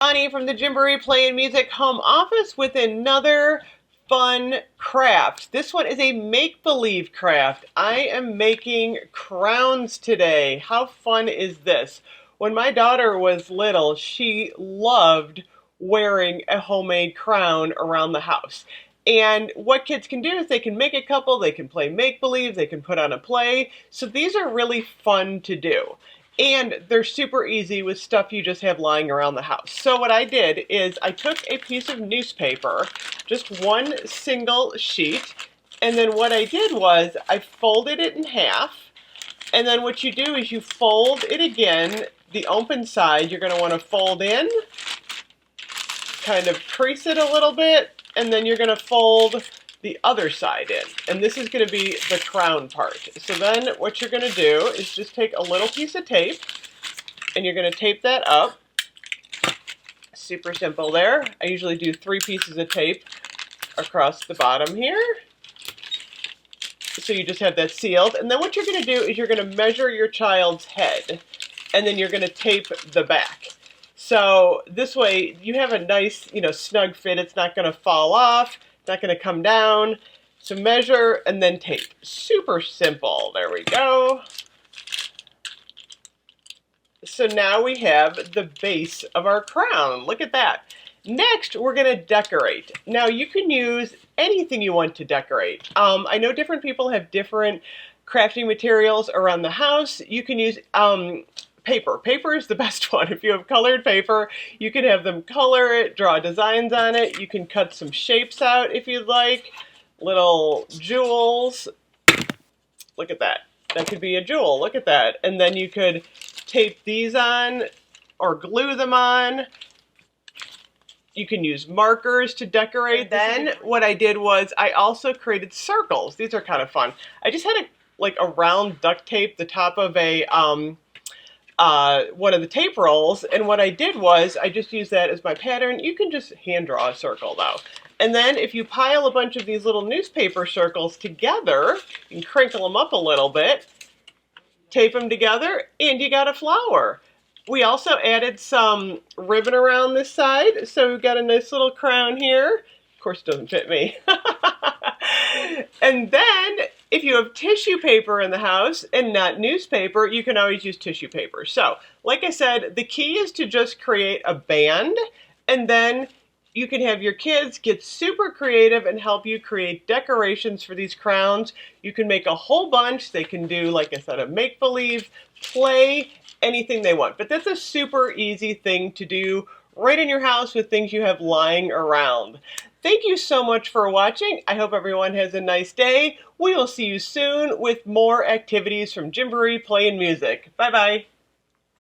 Bonnie from the Gymboree Play and Music home office with another fun craft. This one is a make-believe craft. I am making crowns today. How fun is this? When my daughter was little, she loved wearing a homemade crown around the house. And what kids can do is they can make a couple, they can play make-believe, they can put on a play. So these are really fun to do. And they're super easy with stuff you just have lying around the house. So what I did is I took a piece of newspaper, just one single sheet, and then what I did was I folded it in half, and then what you do is you fold it again. The open side you're going to want to fold in, kind of crease it a little bit, and then you're going to fold the other side in. And this is going to be the crown part. So then what you're going to do is just take a little piece of tape, and you're going to tape that up. Super simple there. I usually do 3 pieces of tape across the bottom here. So you just have that sealed. And then what you're going to do is you're going to measure your child's head, and then you're going to tape the back. So this way you have a nice, snug fit. It's not going to fall off. It's not going to come down. So measure and then tape. Super simple. There we go. So now we have the base of our crown. Look at that. Next, we're going to decorate. Now you can use anything you want to decorate. I know different people have different crafting materials around the house. You can use paper. Paper is the best one. If you have colored paper, you can have them color it, draw designs on it. You can cut some shapes out if you'd like. Little jewels. Look at that. That could be a jewel. Look at that. And then you could tape these on or glue them on. You can use markers to decorate. Then what I did was I also created circles. These are kind of fun. I just had a round duct tape the top of a one of the tape rolls, and what I did was I just used that as my pattern. You can just hand draw a circle though. And then if you pile a bunch of these little newspaper circles together, you can crinkle them up a little bit, tape them together, and you got a flower. We also added some ribbon around this side, so we've got a nice little crown here. Of course, it doesn't fit me. And then, if you have tissue paper in the house and not newspaper, you can always use tissue paper. So, like I said, the key is to just create a band, and then you can have your kids get super creative and help you create decorations for these crowns. You can make a whole bunch. They can do, like I said, a make-believe, play, anything they want. But that's a super easy thing to do right in your house with things you have lying around. Thank you so much for watching. I hope everyone has a nice day. We will see you soon with more activities from Gymboree Play and Music. Bye-bye.